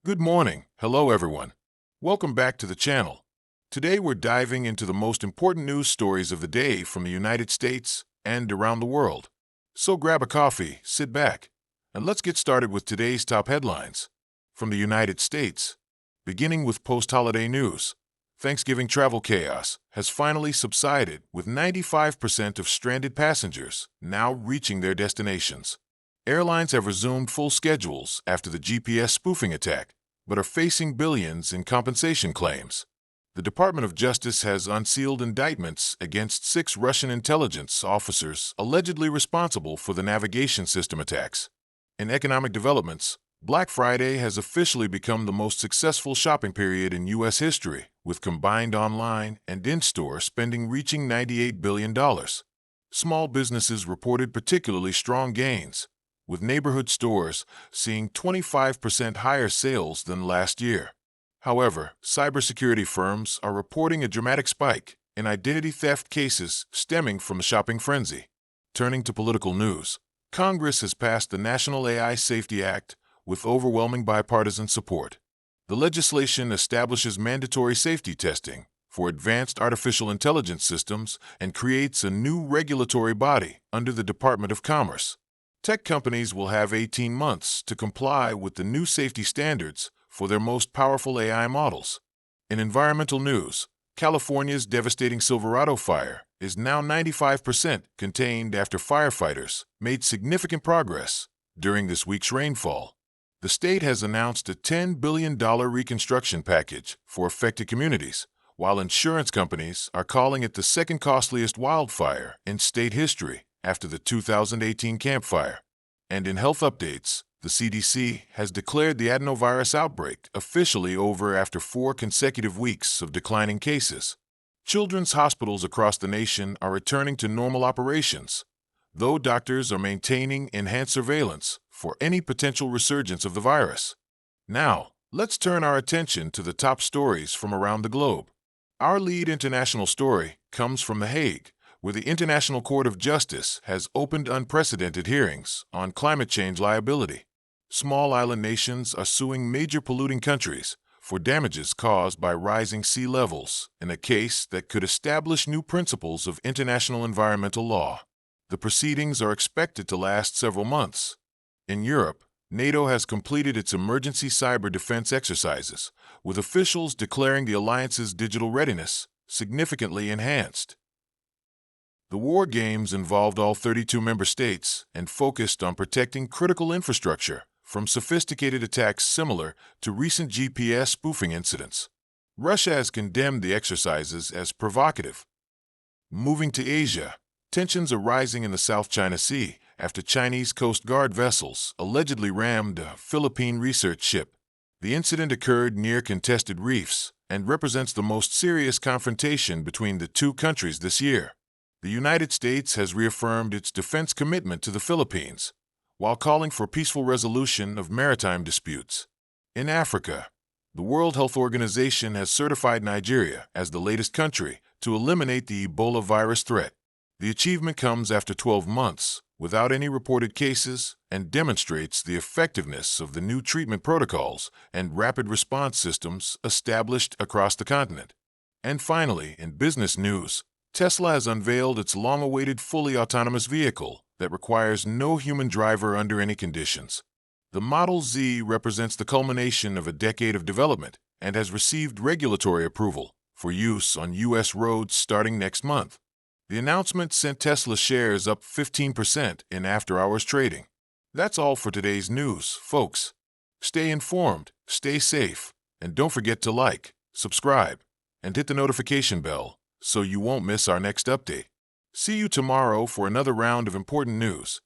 Good morning. Hello, everyone. Welcome back to the channel. Today, we're diving into the most important news stories of the day from the United States and around the world. So grab a coffee, sit back, and let's get started with today's top headlines. From the United States, beginning with post-holiday news, Thanksgiving travel chaos has finally subsided, with 95% of stranded passengers now reaching their destinations. Airlines have resumed full schedules after the GPS spoofing attack, but are facing billions in compensation claims. The Department of Justice has unsealed indictments against 6 Russian intelligence officers allegedly responsible for the navigation system attacks. In economic developments, Black Friday has officially become the most successful shopping period in U.S. history, with combined online and in-store spending reaching $98 billion. Small businesses reported particularly strong gains, with neighborhood stores seeing 25% higher sales than last year. However, cybersecurity firms are reporting a dramatic spike in identity theft cases stemming from the shopping frenzy. Turning to political news, Congress has passed the National AI Safety Act with overwhelming bipartisan support. The legislation establishes mandatory safety testing for advanced artificial intelligence systems and creates a new regulatory body under the Department of Commerce. Tech companies will have 18 months to comply with the new safety standards for their most powerful AI models. In environmental news, California's devastating Silverado fire is now 95% contained after firefighters made significant progress during this week's rainfall. The state has announced a $10 billion reconstruction package for affected communities, while insurance companies are calling it the second costliest wildfire in state history after the 2018 Camp Fire. And in health updates, the CDC has declared the adenovirus outbreak officially over after 4 consecutive weeks of declining cases. Children's hospitals across the nation are returning to normal operations, though doctors are maintaining enhanced surveillance for any potential resurgence of the virus. Now, let's turn our attention to the top stories from around the globe. Our lead international story comes from The Hague, where the International Court of Justice has opened unprecedented hearings on climate change liability. Small island nations are suing major polluting countries for damages caused by rising sea levels in a case that could establish new principles of international environmental law. The proceedings are expected to last several months. In Europe, NATO has completed its emergency cyber defense exercises, with officials declaring the alliance's digital readiness significantly enhanced. The war games involved all 32 member states and focused on protecting critical infrastructure from sophisticated attacks similar to recent GPS spoofing incidents. Russia has condemned the exercises as provocative. Moving to Asia, tensions are rising in the South China Sea after Chinese Coast Guard vessels allegedly rammed a Philippine research ship. The incident occurred near contested reefs and represents the most serious confrontation between the two countries this year. The United States has reaffirmed its defense commitment to the Philippines, while calling for peaceful resolution of maritime disputes. In Africa, the World Health Organization has certified Nigeria as the latest country to eliminate the Ebola virus threat. The achievement comes after 12 months without any reported cases and demonstrates the effectiveness of the new treatment protocols and rapid response systems established across the continent. And finally, in business news, Tesla has unveiled its long-awaited fully autonomous vehicle that requires no human driver under any conditions. The Model Z represents the culmination of a decade of development and has received regulatory approval for use on U.S. roads starting next month. The announcement sent Tesla shares up 15% in after-hours trading. That's all for today's news, folks. Stay informed, stay safe, and don't forget to like, subscribe, and hit the notification bell so you won't miss our next update. See you tomorrow for another round of important news.